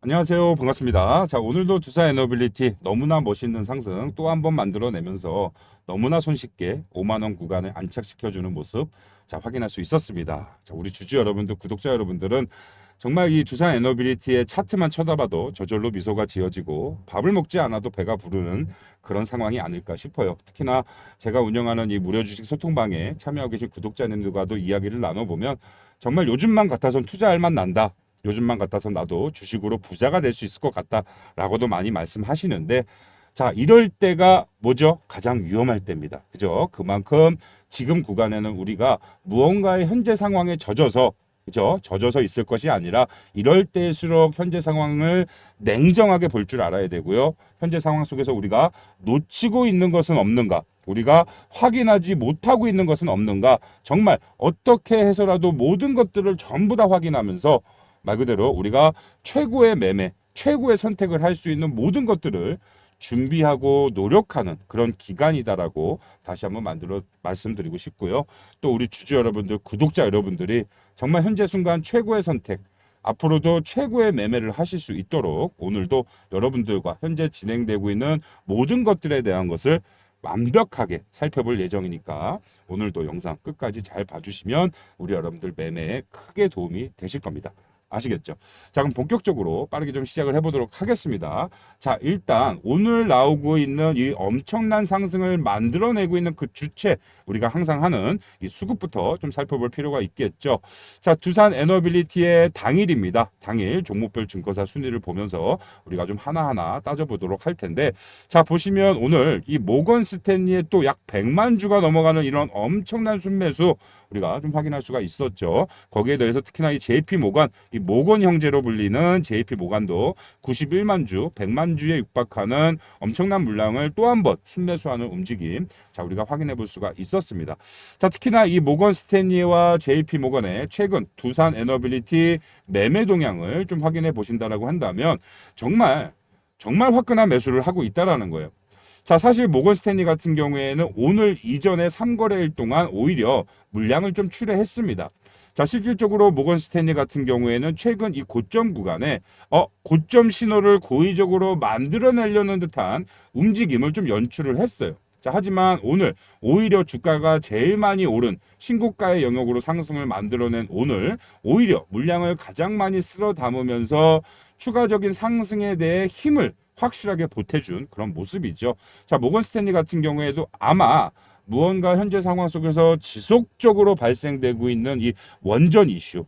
안녕하세요. 반갑습니다. 자, 오늘도 두산 에너빌리티 너무나 멋있는 상승 또 한 번 만들어내면서 너무나 손쉽게 5만 원 구간을 안착시켜주는 모습 확인할 수 있었습니다. 자, 우리 주주 여러분들, 구독자 여러분들은 정말 이 두산 에너빌리티의 차트만 쳐다봐도 저절로 미소가 지어지고 밥을 먹지 않아도 배가 부르는 그런 상황이 아닐까 싶어요. 특히나 제가 운영하는 이 무료 주식 소통방에 참여하고 계신 구독자님들과도 이야기를 나눠보면 정말 요즘만 같아선 투자할 맛 난다. 요즘만 같아서 나도 주식으로 부자가 될 수 있을 것 같다라고도 많이 말씀하시는데, 자, 이럴 때가 뭐죠? 가장 위험할 때입니다. 그죠? 그만큼 지금 구간에는 우리가 무언가의 현재 상황에 젖어서, 그죠? 젖어서 있을 것이 아니라 이럴 때일수록 현재 상황을 냉정하게 볼 줄 알아야 되고요. 현재 상황 속에서 우리가 놓치고 있는 것은 없는가? 우리가 확인하지 못하고 있는 것은 없는가? 정말 어떻게 해서라도 모든 것들을 전부 다 확인하면서 말 그대로 우리가 최고의 매매, 최고의 선택을 할 수 있는 모든 것들을 준비하고 노력하는 그런 기간이다라고 다시 한번 말씀드리고 싶고요. 또 우리 주주 여러분들, 구독자 여러분들이 정말 현재 순간 최고의 선택, 앞으로도 최고의 매매를 하실 수 있도록 오늘도 여러분들과 현재 진행되고 있는 모든 것들에 대한 것을 완벽하게 살펴볼 예정이니까 오늘도 영상 끝까지 잘 봐주시면 우리 여러분들 매매에 크게 도움이 되실 겁니다. 아시겠죠? 자, 그럼 본격적으로 빠르게 좀 시작을 해보도록 하겠습니다. 자, 일단 오늘 나오고 있는 이 엄청난 상승을 만들어내고 있는 그 주체, 우리가 항상 하는 이 수급부터 좀 살펴볼 필요가 있겠죠. 자, 두산 에너빌리티의 당일입니다. 당일 종목별 증거사 순위를 보면서 우리가 좀 하나하나 따져보도록 할 텐데, 자, 보시면 오늘 이 모건 스탠리의 또 약 100만 주가 넘어가는 이런 엄청난 순매수 우리가 좀 확인할 수가 있었죠. 거기에 대해서 특히나 이 JP 모건, 이 모건 형제로 불리는 JP 모건도 91만 주, 100만 주에 육박하는 엄청난 물량을 또 한 번 순매수하는 움직임. 자, 우리가 확인해 볼 수가 있었습니다. 자, 특히나 이 모건 스탠리와 JP 모건의 최근 두산 에너빌리티 매매 동향을 좀 확인해 보신다라고 한다면 정말 화끈한 매수를 하고 있다라는 거예요. 자, 사실 모건 스탠리 같은 경우에는 오늘 이전에 3거래일 동안 오히려 물량을 좀 출회했습니다. 자, 실질적으로 모건 스탠리 같은 경우에는 최근 이 고점 구간에 고점 신호를 고의적으로 만들어내려는 듯한 움직임을 좀 연출을 했어요. 자, 하지만 오늘 오히려 주가가 제일 많이 오른 신고가의 영역으로 상승을 만들어낸 오늘 오히려 물량을 가장 많이 쓸어 담으면서 추가적인 상승에 대해 힘을 확실하게 보태준 그런 모습이죠. 자, 모건 스탠리 같은 경우에도 아마 무언가 현재 상황 속에서 지속적으로 발생되고 있는 이 원전 이슈.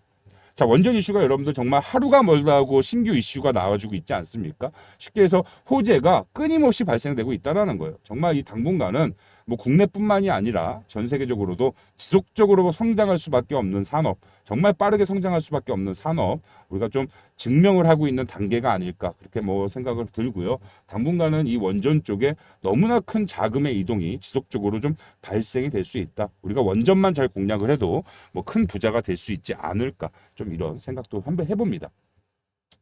자, 원전 이슈가 여러분들 정말 하루가 멀다고 신규 이슈가 나와주고 있지 않습니까? 쉽게 해서 호재가 끊임없이 발생되고 있다는 거예요. 정말 이 당분간은 뭐 국내뿐만이 아니라 전 세계적으로도 지속적으로 성장할 수밖에 없는 산업, 정말 빠르게 성장할 수밖에 없는 산업, 우리가 좀 증명을 하고 있는 단계가 아닐까 그렇게 뭐 생각을 들고요. 당분간은 이 원전 쪽에 너무나 큰 자금의 이동이 지속적으로 좀 발생이 될 수 있다. 우리가 원전만 잘 공략을 해도 뭐 큰 부자가 될 수 있지 않을까 좀 이런 생각도 한번 해봅니다.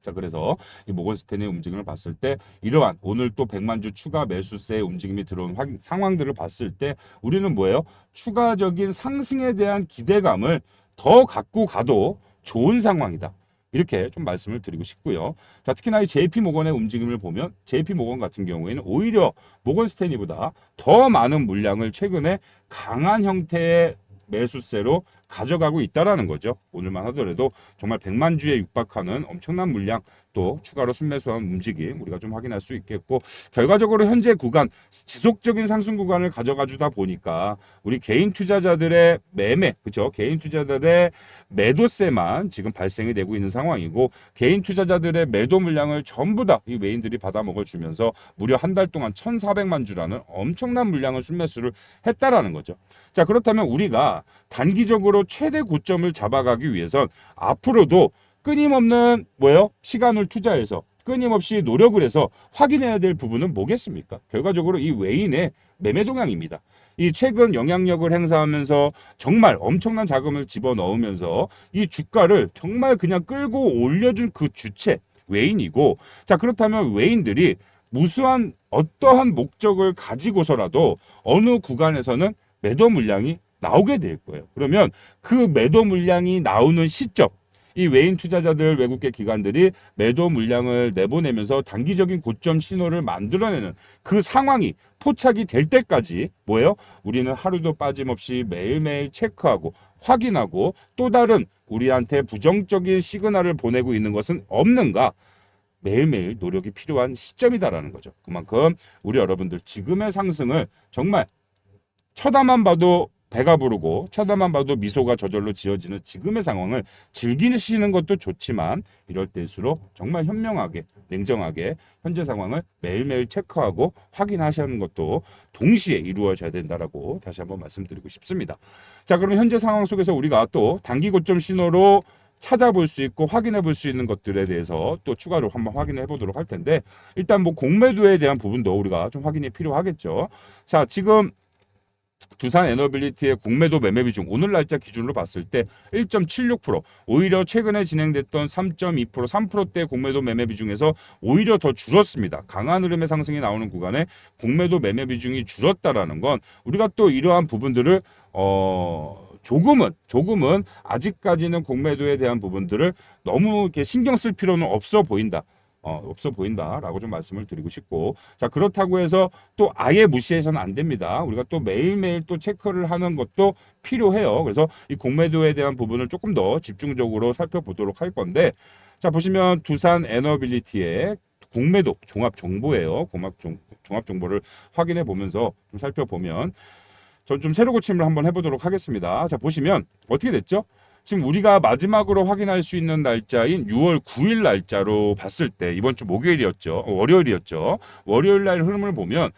자, 그래서 이 모건 스탠리의 움직임을 봤을 때 이러한 오늘 또 100만 주 추가 매수세의 움직임이 들어온 상황들을 봤을 때 우리는 뭐예요? 추가적인 상승에 대한 기대감을 더 갖고 가도 좋은 상황이다. 이렇게 좀 말씀을 드리고 싶고요. 자, 특히나 이 JP 모건의 움직임을 보면 JP 모건 같은 경우에는 오히려 모건 스탠리보다 더 많은 물량을 최근에 강한 형태의 매수세로 가져가고 있다라는 거죠. 오늘만 하더라도 정말 100만 주에 육박하는 엄청난 물량 또 추가로 순매수한 움직임 우리가 좀 확인할 수 있겠고 결과적으로 현재 구간 지속적인 상승 구간을 가져가 주다 보니까 우리 개인 투자자들의 매매 그죠? 개인 투자자들의 매도세만 지금 발생이 되고 있는 상황이고 개인 투자자들의 매도 물량을 전부 다 이 외인들이 받아 먹어 주면서 무려 한 달 동안 1,400만 주라는 엄청난 물량을 순매수를 했다라는 거죠. 자, 그렇다면 우리가 단기적으로 최대 고점을 잡아가기 위해선 앞으로도 끊임없는 뭐예요? 시간을 투자해서 끊임없이 노력을 해서 확인해야 될 부분은 뭐겠습니까? 결과적으로 이 외인의 매매 동향입니다. 이 최근 영향력을 행사하면서 정말 엄청난 자금을 집어넣으면서 이 주가를 정말 그냥 끌고 올려준 그 주체 외인이고 자, 그렇다면 외인들이 무수한 어떠한 목적을 가지고서라도 어느 구간에서는 매도 물량이 나오게 될 거예요. 그러면 그 매도 물량이 나오는 시점 이 외인 투자자들, 외국계 기관들이 매도 물량을 내보내면서 단기적인 고점 신호를 만들어내는 그 상황이 포착이 될 때까지 뭐예요? 우리는 하루도 빠짐없이 매일매일 체크하고 확인하고 또 다른 우리한테 부정적인 시그널을 보내고 있는 것은 없는가? 매일매일 노력이 필요한 시점이다라는 거죠. 그만큼 우리 여러분들 지금의 상승을 정말 쳐다만 봐도 배가 부르고 쳐다만 봐도 미소가 저절로 지어지는 지금의 상황을 즐기시는 것도 좋지만 이럴 때일수록 정말 현명하게 냉정하게 현재 상황을 매일매일 체크하고 확인하시는 것도 동시에 이루어져야 된다라고 다시 한번 말씀드리고 싶습니다. 자, 그럼 현재 상황 속에서 우리가 또 단기 고점 신호로 찾아볼 수 있고 확인해 볼 수 있는 것들에 대해서 또 추가로 한번 확인해 보도록 할 텐데, 일단 뭐 공매도에 대한 부분도 우리가 좀 확인이 필요하겠죠. 자, 지금 두산 에너빌리티의 공매도 매매 비중 오늘 날짜 기준으로 봤을 때 1.76%, 오히려 최근에 진행됐던 3.2%, 3%대 공매도 매매 비중에서 오히려 더 줄었습니다. 강한 흐름의 상승이 나오는 구간에 공매도 매매 비중이 줄었다라는 건 우리가 또 이러한 부분들을 조금은 아직까지는 공매도에 대한 부분들을 너무 이렇게 신경 쓸 필요는 없어 보인다라고 좀 말씀을 드리고 싶고, 자, 그렇다고 해서 또 아예 무시해서는 안 됩니다. 우리가 또 매일매일 또 체크를 하는 것도 필요해요. 그래서 이 공매도에 대한 부분을 조금 더 집중적으로 살펴보도록 할 건데, 자, 보시면 두산 에너빌리티의 공매도 종합 정보예요. 종합 정보를 확인해 보면서 좀 살펴보면 전 좀 세로 고침을 한번 해보도록 하겠습니다. 자, 보시면 어떻게 됐죠? 지금 우리가 마지막으로 확인할 수 있는 날짜인 6월 9일 날짜로 봤을 때 이번 주 월요일이었죠. 월요일 날 흐름을 보면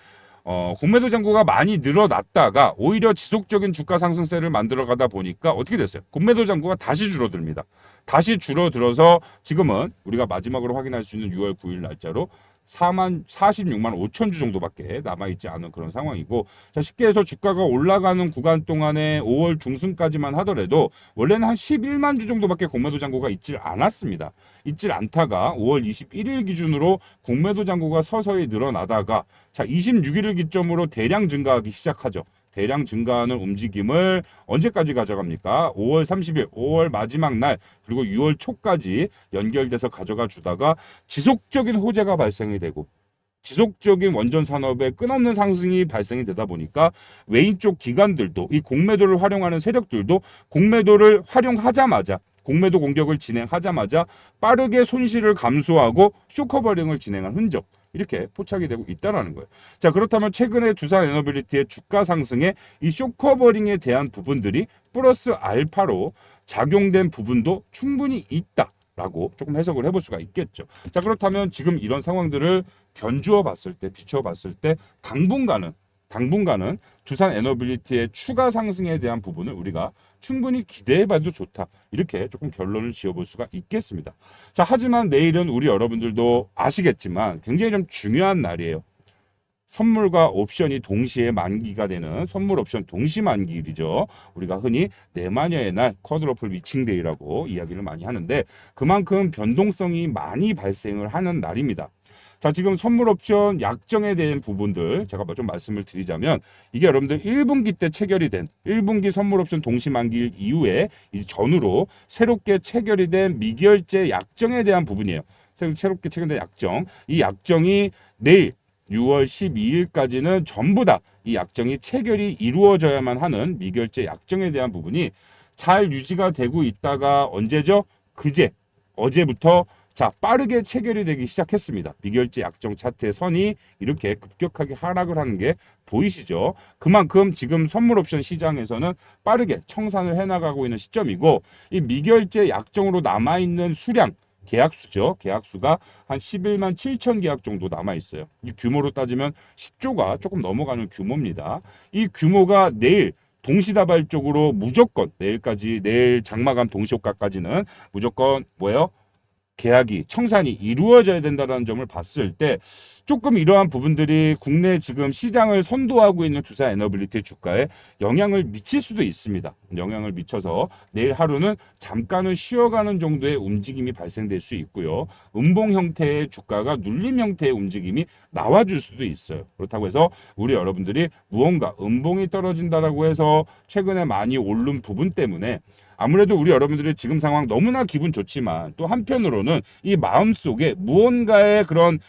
공매도 잔고가 많이 늘어났다가 오히려 지속적인 주가 상승세를 만들어 가다 보니까 어떻게 됐어요? 공매도 잔고가 다시 줄어듭니다. 다시 줄어들어서 지금은 우리가 마지막으로 확인할 수 있는 6월 9일 날짜로 46만 5천 주 정도밖에 남아있지 않은 그런 상황이고, 자, 쉽게 해서 주가가 올라가는 구간 동안에 5월 중순까지만 하더라도 원래는 한 11만 주 정도밖에 공매도 잔고가 있질 않았습니다. 있질 않다가 5월 21일 기준으로 공매도 잔고가 서서히 늘어나다가 자, 26일을 기점으로 대량 증가하기 시작하죠. 대량 증가하는 움직임을 언제까지 가져갑니까? 5월 30일, 5월 마지막 날, 그리고 6월 초까지 연결돼서 가져가 주다가 지속적인 호재가 발생이 되고 지속적인 원전 산업의 끝없는 상승이 발생이 되다 보니까 외인 쪽 기관들도 이 공매도를 활용하는 세력들도 공매도를 활용하자마자 공매도 공격을 진행하자마자 빠르게 손실을 감수하고 쇼커버링을 진행한 흔적, 이렇게 포착이 되고 있다는 거예요. 자, 그렇다면 최근에 두산 에너빌리티의 주가 상승에 이 쇼커버링에 대한 부분들이 플러스 알파로 작용된 부분도 충분히 있다라고 조금 해석을 해볼 수가 있겠죠. 자, 그렇다면 지금 이런 상황들을 견주어 봤을 때, 비추어 봤을 때 당분간은 두산 에너빌리티의 추가 상승에 대한 부분을 우리가 충분히 기대해봐도 좋다, 이렇게 조금 결론을 지어볼 수가 있겠습니다. 자, 하지만 내일은 우리 여러분들도 아시겠지만 굉장히 좀 중요한 날이에요. 선물과 옵션이 동시에 만기가 되는 선물 옵션 동시 만기일이죠. 우리가 흔히 내마녀의 날, 쿼드러플 위칭데이라고 이야기를 많이 하는데 그만큼 변동성이 많이 발생을 하는 날입니다. 자, 지금 선물 옵션 약정에 대한 부분들 제가 좀 말씀을 드리자면, 이게 여러분들 1분기 때 체결이 된 1분기 선물 옵션 동시 만기일 이후에 이 전후로 새롭게 체결이 된 미결제 약정에 대한 부분이에요. 새롭게 체결된 약정, 이 약정이 내일 6월 12일까지는 전부 다 이 약정이 체결이 이루어져야만 하는 미결제 약정에 대한 부분이 잘 유지가 되고 있다가 언제죠? 어제부터 자, 빠르게 체결이 되기 시작했습니다. 미결제 약정 차트의 선이 이렇게 급격하게 하락을 하는 게 보이시죠? 그만큼 지금 선물 옵션 시장에서는 빠르게 청산을 해나가고 있는 시점이고, 이 미결제 약정으로 남아있는 수량, 계약수죠. 계약수가 한 11만 7천 계약 정도 남아 있어요. 이 규모로 따지면 10조가 조금 넘어가는 규모입니다. 이 규모가 내일 동시다발적으로 무조건 내일 장마감 동시효과까지는 무조건 뭐예요? 계약이 청산이 이루어져야 된다는 점을 봤을 때 조금 이러한 부분들이 국내 지금 시장을 선도하고 있는 두산 에너빌리티 주가에 영향을 미칠 수도 있습니다. 영향을 미쳐서 내일 하루는 잠깐은 쉬어가는 정도의 움직임이 발생될 수 있고요. 음봉 형태의 주가가 눌림 형태의 움직임이 나와줄 수도 있어요. 그렇다고 해서 우리 여러분들이 무언가 음봉이 떨어진다라고 해서 최근에 많이 오른 부분 때문에 아무래도 우리 여러분들의 지금 상황 너무나 기분 좋지만 또 한편으로는 이 마음속에 무언가의 그런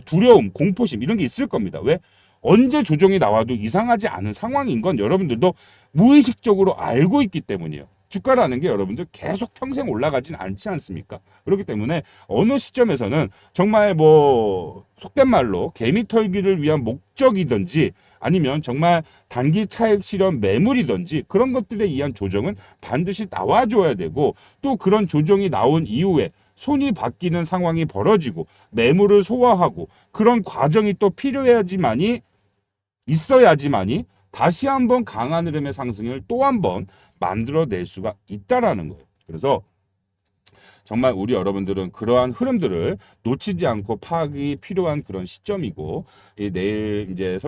두려움, 공포심 이런 게 있을 겁니다. 왜? 언제 조정이 나와도 이상하지 않은 상황인 건 여러분들도 무의식적으로 알고 있기 때문이에요. 주가라는 게 여러분들 계속 평생 올라가진 않지 않습니까? 그렇기 때문에 어느 시점에서는 정말 뭐 속된 말로 개미 털기를 위한 목적이든지 아니면 정말 단기 차익 실현 매물이든지 그런 것들에 의한 조정은 반드시 나와줘야 되고 또 그런 조정이 나온 이후에 손이 바뀌는 상황이 벌어지고 매물을 소화하고 그런 과정이 또 필요해야지만이 있어야지만이 다시 한번 강한 흐름의 상승을 또 한번 만들어낼 수가 있다라는 거예요. 그래서 정말 우리 여러분들은 그러한 흐름들을 놓치지 않고 파악이 필요한 그런 시점이고 내일 이제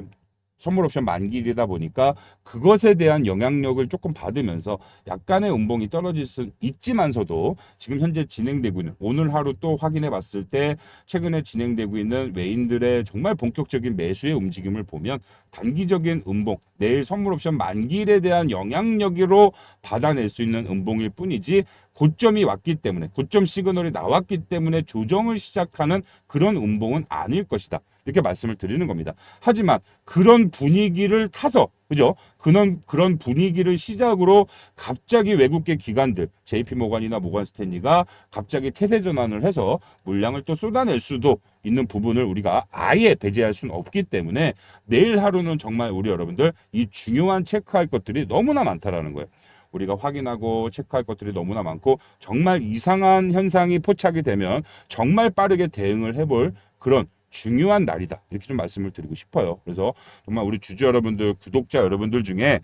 선물 옵션 만기이다 보니까 그것에 대한 영향력을 조금 받으면서 약간의 음봉이 떨어질 수 있지만서도 지금 현재 진행되고 있는 오늘 하루 또 확인해 봤을 때 최근에 진행되고 있는 외인들의 정말 본격적인 매수의 움직임을 보면 단기적인 음봉, 내일 선물 옵션 만기일에 대한 영향력으로 받아낼 수 있는 음봉일 뿐이지 고점이 왔기 때문에 고점 시그널이 나왔기 때문에 조정을 시작하는 그런 음봉은 아닐 것이다. 이렇게 말씀을 드리는 겁니다. 하지만 그런 분위기를 타서 그죠? 그런 분위기를 시작으로 갑자기 외국계 기관들 JP모간이나 모간스탠리가 갑자기 태세 전환을 해서 물량을 또 쏟아낼 수도 있는 부분을 우리가 아예 배제할 수는 없기 때문에 내일 하루는 정말 우리 여러분들 이 중요한 체크할 것들이 너무나 많다라는 거예요. 우리가 확인하고 체크할 것들이 너무나 많고 정말 이상한 현상이 포착이 되면 정말 빠르게 대응을 해볼 그런 중요한 날이다. 이렇게 좀 말씀을 드리고 싶어요. 그래서 정말 우리 주주 여러분들, 구독자 여러분들 중에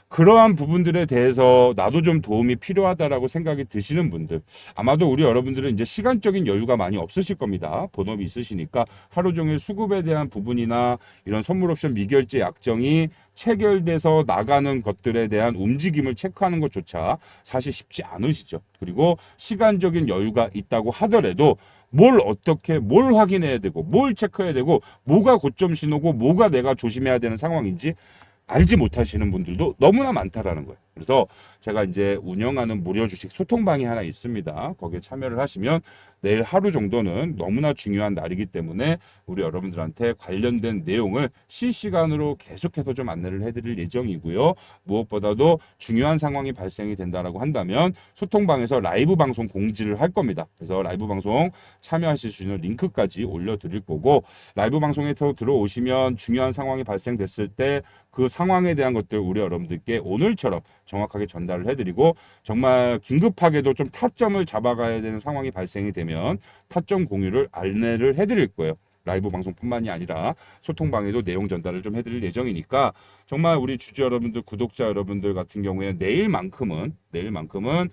그러한 부분들에 대해서 나도 좀 도움이 필요하다라고 생각이 드시는 분들 아마도 우리 여러분들은 이제 시간적인 여유가 많이 없으실 겁니다. 본업이 있으시니까 하루 종일 수급에 대한 부분이나 이런 선물 옵션 미결제 약정이 체결돼서 나가는 것들에 대한 움직임을 체크하는 것조차 사실 쉽지 않으시죠. 그리고 시간적인 여유가 있다고 하더라도 뭘 어떻게 뭘 확인해야 되고 뭘 체크해야 되고 뭐가 고점 신호고 뭐가 내가 조심해야 되는 상황인지 알지 못하시는 분들도 너무나 많다라는 거예요. 그래서 제가 이제 운영하는 무료 주식 소통방이 하나 있습니다. 거기에 참여를 하시면 내일 하루 정도는 너무나 중요한 날이기 때문에 우리 여러분들한테 관련된 내용을 실시간으로 계속해서 좀 안내를 해드릴 예정이고요. 무엇보다도 중요한 상황이 발생이 된다라고 한다면 소통방에서 라이브 방송 공지를 할 겁니다. 그래서 라이브 방송 참여하실 수 있는 링크까지 올려드릴 거고 라이브 방송에 들어오시면 중요한 상황이 발생됐을 때 그 상황에 대한 것들 우리 여러분들께 오늘처럼 정확하게 전달을 해드리고 정말 긴급하게도 좀 타점을 잡아가야 되는 상황이 발생이 되면 타점 공유를 안내를 해드릴 거예요. 라이브 방송뿐만이 아니라 소통방에도 내용 전달을 좀 해드릴 예정이니까 정말 우리 주주 여러분들, 구독자 여러분들 같은 경우에는 내일만큼은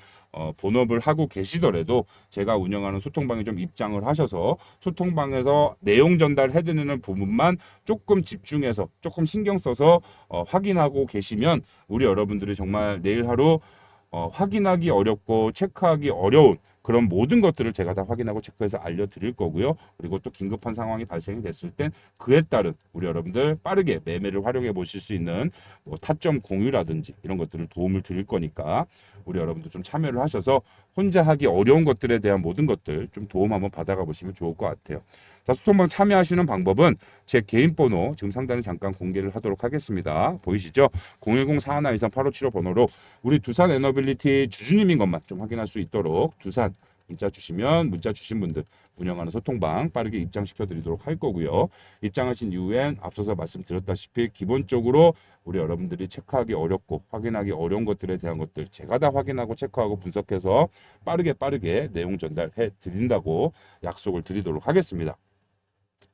본업을 하고 계시더라도 제가 운영하는 소통방에 좀 입장을 하셔서 소통방에서 내용 전달해드리는 부분만 조금 집중해서 조금 신경 써서 확인하고 계시면 우리 여러분들이 정말 내일 하루 확인하기 어렵고 체크하기 어려운 그런 모든 것들을 제가 다 확인하고 체크해서 알려드릴 거고요. 그리고 또 긴급한 상황이 발생이 됐을 땐 그에 따른 우리 여러분들 빠르게 매매를 활용해 보실 수 있는 뭐 타점 공유라든지 이런 것들을 도움을 드릴 거니까 우리 여러분들 좀 참여를 하셔서 혼자 하기 어려운 것들에 대한 모든 것들 좀 도움 한번 받아가 보시면 좋을 것 같아요. 자, 소통방 참여하시는 방법은 제 개인 번호 지금 상단에 잠깐 공개를 하도록 하겠습니다. 보이시죠? 010-4123-8575 번호로 우리 두산 에너빌리티 주주님인 것만 좀 확인할 수 있도록 두산 문자 주시면 문자 주신 분들 운영하는 소통방 빠르게 입장시켜 드리도록 할 거고요. 입장하신 이후엔 앞서서 말씀드렸다시피 기본적으로 우리 여러분들이 체크하기 어렵고 확인하기 어려운 것들에 대한 것들 제가 다 확인하고 체크하고 분석해서 빠르게 내용 전달해 드린다고 약속을 드리도록 하겠습니다.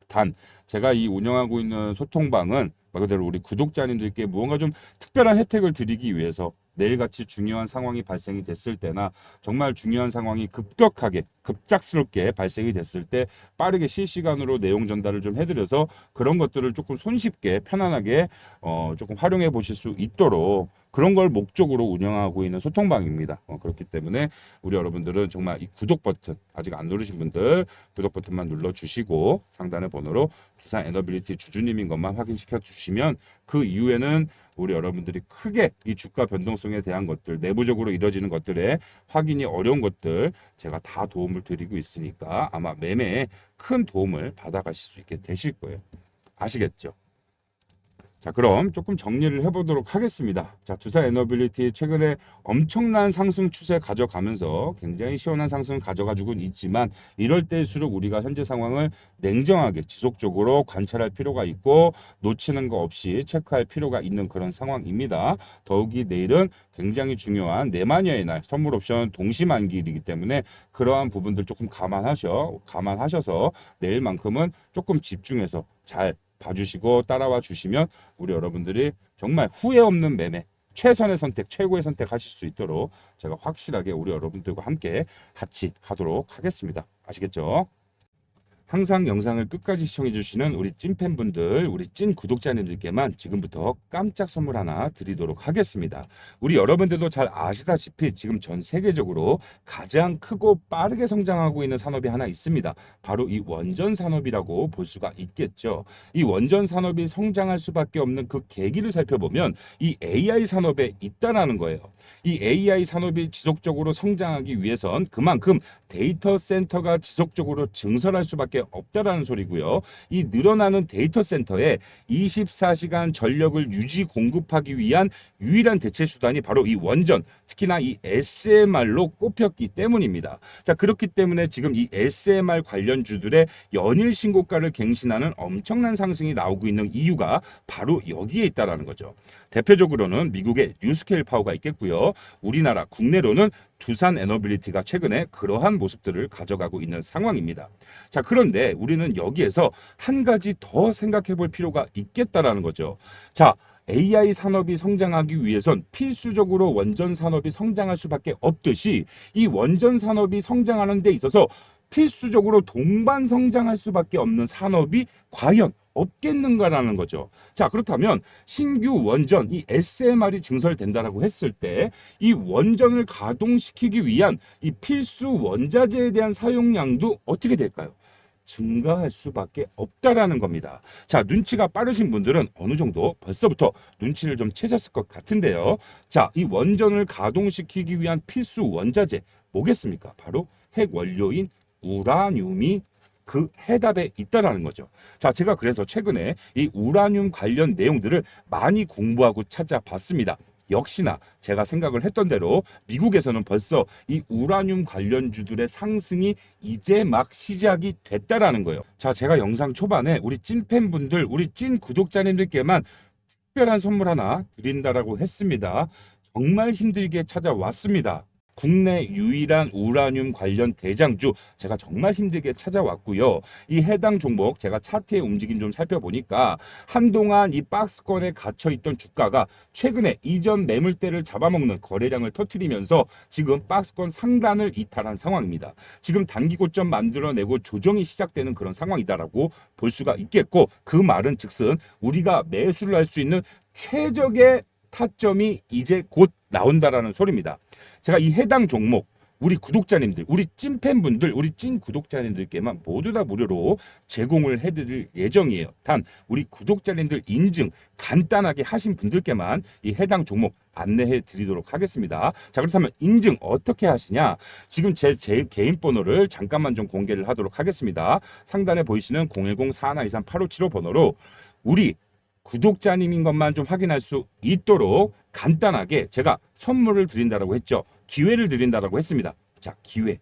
단 제가 이 운영하고 있는 소통방은 말 그대로 우리 구독자님들께 무언가 좀 특별한 혜택을 드리기 위해서 내일같이 중요한 상황이 발생이 됐을 때나 정말 중요한 상황이 급작스럽게 발생이 됐을 때 빠르게 실시간으로 내용 전달을 좀 해드려서 그런 것들을 조금 손쉽게 편안하게 조금 활용해 보실 수 있도록 그런 걸 목적으로 운영하고 있는 소통방입니다. 그렇기 때문에 우리 여러분들은 정말 이 구독 버튼 아직 안 누르신 분들 구독 버튼만 눌러주시고 상단의 번호로 두산 에너빌리티 주주님인 것만 확인시켜 주시면 그 이후에는 우리 여러분들이 크게 이 주가 변동성에 대한 것들, 내부적으로 이뤄지는 것들에 확인이 어려운 것들 제가 다 도움을 드리고 있으니까 아마 매매에 큰 도움을 받아가실 수 있게 되실 거예요. 아시겠죠? 자, 그럼 조금 정리를 해보도록 하겠습니다. 자, 두산 에너빌리티 최근에 엄청난 상승 추세 가져가면서 굉장히 시원한 상승을 가져가지고는 있지만 이럴 때일수록 우리가 현재 상황을 냉정하게 지속적으로 관찰할 필요가 있고 놓치는 거 없이 체크할 필요가 있는 그런 상황입니다. 더욱이 내일은 굉장히 중요한 내마녀의 날 선물 옵션 동시만기일이기 때문에 그러한 부분들 조금 감안하셔서 내일만큼은 조금 집중해서 잘 봐주시고 따라와 주시면 우리 여러분들이 정말 후회 없는 매매 최선의 선택 최고의 선택 하실 수 있도록 제가 확실하게 우리 여러분들과 함께 같이 하도록 하겠습니다. 아시겠죠? 항상 영상을 끝까지 시청해 주시는 우리 찐팬분들, 우리 찐 구독자님들께만 지금부터 깜짝 선물 하나 드리도록 하겠습니다. 우리 여러분들도 잘 아시다시피 지금 전 세계적으로 가장 크고 빠르게 성장하고 있는 산업이 하나 있습니다. 바로 이 원전 산업이라고 볼 수가 있겠죠. 이 원전 산업이 성장할 수밖에 없는 그 계기를 살펴보면 이 AI 산업에 있다라는 거예요. 이 AI 산업이 지속적으로 성장하기 위해선 그만큼 데이터 센터가 지속적으로 증설할 수밖에 없다라는 소리고요. 이 늘어나는 데이터 센터에 24시간 전력을 유지 공급하기 위한 유일한 대체 수단이 바로 이 원전, 특히나 이 SMR로 꼽혔기 때문입니다. 자, 그렇기 때문에 지금 이 SMR 관련주들의 연일 신고가를 갱신하는 엄청난 상승이 나오고 있는 이유가 바로 여기에 있다라는 거죠. 대표적으로는 미국의 뉴스케일 파워가 있겠고요. 우리나라 국내로는 두산 에너빌리티가 최근에 그러한 모습들을 가져가고 있는 상황입니다. 자, 그런데 우리는 여기에서 한 가지 더 생각해 볼 필요가 있겠다라는 거죠. 자, AI 산업이 성장하기 위해선 필수적으로 원전 산업이 성장할 수밖에 없듯이 이 원전 산업이 성장하는 데 있어서 필수적으로 동반 성장할 수밖에 없는 산업이 과연 없겠는가라는 거죠. 자, 그렇다면 신규 원전 이 SMR이 증설된다라고 했을 때 이 원전을 가동시키기 위한 이 필수 원자재에 대한 사용량도 어떻게 될까요? 증가할 수밖에 없다라는 겁니다. 자, 눈치가 빠르신 분들은 어느 정도 벌써부터 눈치를 좀 채셨을 것 같은데요. 자, 이 원전을 가동시키기 위한 필수 원자재 뭐겠습니까? 바로 핵 원료인 우라늄이 그 해답에 있다라는 거죠. 자, 제가 그래서 최근에 이 우라늄 관련 내용들을 많이 공부하고 찾아봤습니다. 역시나 제가 생각을 했던 대로 미국에서는 벌써 이 우라늄 관련주들의 상승이 이제 막 시작이 됐다라는 거예요. 자, 제가 영상 초반에 우리 찐팬분들, 우리 찐 구독자님들께만 특별한 선물 하나 드린다라고 했습니다. 정말 힘들게 찾아왔습니다. 국내 유일한 우라늄 관련 대장주 제가 정말 힘들게 찾아왔고요. 이 해당 종목 제가 차트의 움직임 좀 살펴보니까 한동안 이 박스권에 갇혀있던 주가가 최근에 이전 매물대를 잡아먹는 거래량을 터뜨리면서 지금 박스권 상단을 이탈한 상황입니다. 지금 단기 고점 만들어내고 조정이 시작되는 그런 상황이다라고 볼 수가 있겠고, 그 말은 즉슨 우리가 매수를 할 수 있는 최적의 타점이 이제 곧 나온다라는 소리입니다. 제가 이 해당 종목 우리 구독자님들, 우리 찐팬분들, 우리 찐 구독자님들께만 모두 다 무료로 제공을 해드릴 예정이에요. 단 우리 구독자님들 인증 간단하게 하신 분들께만 이 해당 종목 안내해 드리도록 하겠습니다. 자, 그렇다면 인증 어떻게 하시냐? 지금 제 개인 번호를 잠깐만 좀 공개를 하도록 하겠습니다. 상단에 보이시는 010-4123-8575 번호로 우리 구독자님인 것만 좀 확인할 수 있도록 간단하게 제가 선물을 드린다라고 했죠. 기회를 드린다라고 했습니다. 자, 기회.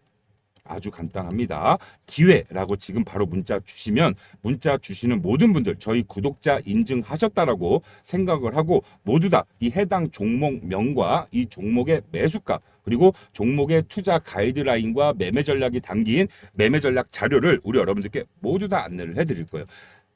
아주 간단합니다. 기회라고 지금 바로 문자 주시면 문자 주시는 모든 분들 저희 구독자 인증하셨다라고 생각을 하고 모두 다 이 해당 종목명과 이 종목의 매수가 그리고 종목의 투자 가이드라인과 매매 전략이 담긴 매매 전략 자료를 우리 여러분들께 모두 다 안내를 해드릴 거예요.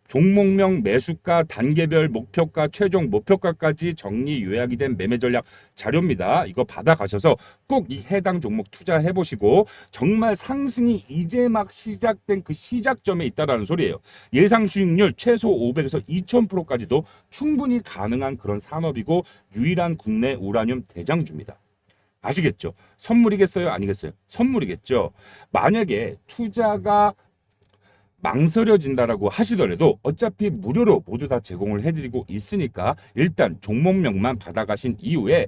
종목명, 매수가, 단계별 목표가, 최종 목표가까지 정리 요약이 된 매매 전략 자료입니다. 이거 받아가셔서 꼭 이 해당 종목 투자해 보시고 정말 상승이 이제 막 시작된 그 시작점에 있다라는 소리예요. 예상 수익률 최소 500에서 2000%까지도 충분히 가능한 그런 산업이고 유일한 국내 우라늄 대장주입니다. 아시겠죠? 선물이겠어요? 아니겠어요? 선물이겠죠. 만약에 투자가 망설여진다라고 하시더라도 어차피 무료로 모두 다 제공을 해드리고 있으니까 일단 종목명만 받아가신 이후에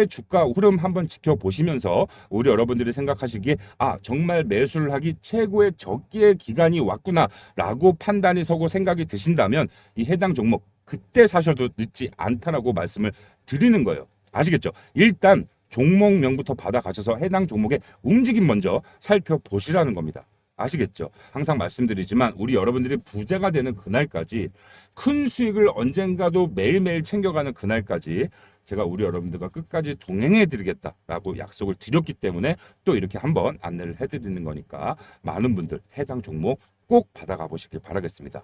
주가 흐름 한번 지켜보시면서 우리 여러분들이 생각하시기에 정말 매수를 하기 최고의 적기의 기간이 왔구나라고 판단이 서고 생각이 드신다면 이 해당 종목 그때 사셔도 늦지 않다라고 말씀을 드리는 거예요. 아시겠죠? 일단 종목명부터 받아가셔서 해당 종목의 움직임 먼저 살펴보시라는 겁니다. 아시겠죠? 항상 말씀드리지만 우리 여러분들이 부자가 되는 그날까지 큰 수익을 언젠가도 매일매일 챙겨가는 그날까지 제가 우리 여러분들과 끝까지 동행해 드리겠다라고 약속을 드렸기 때문에 또 이렇게 한번 안내를 해드리는 거니까 많은 분들 해당 종목 꼭 받아가 보시길 바라겠습니다.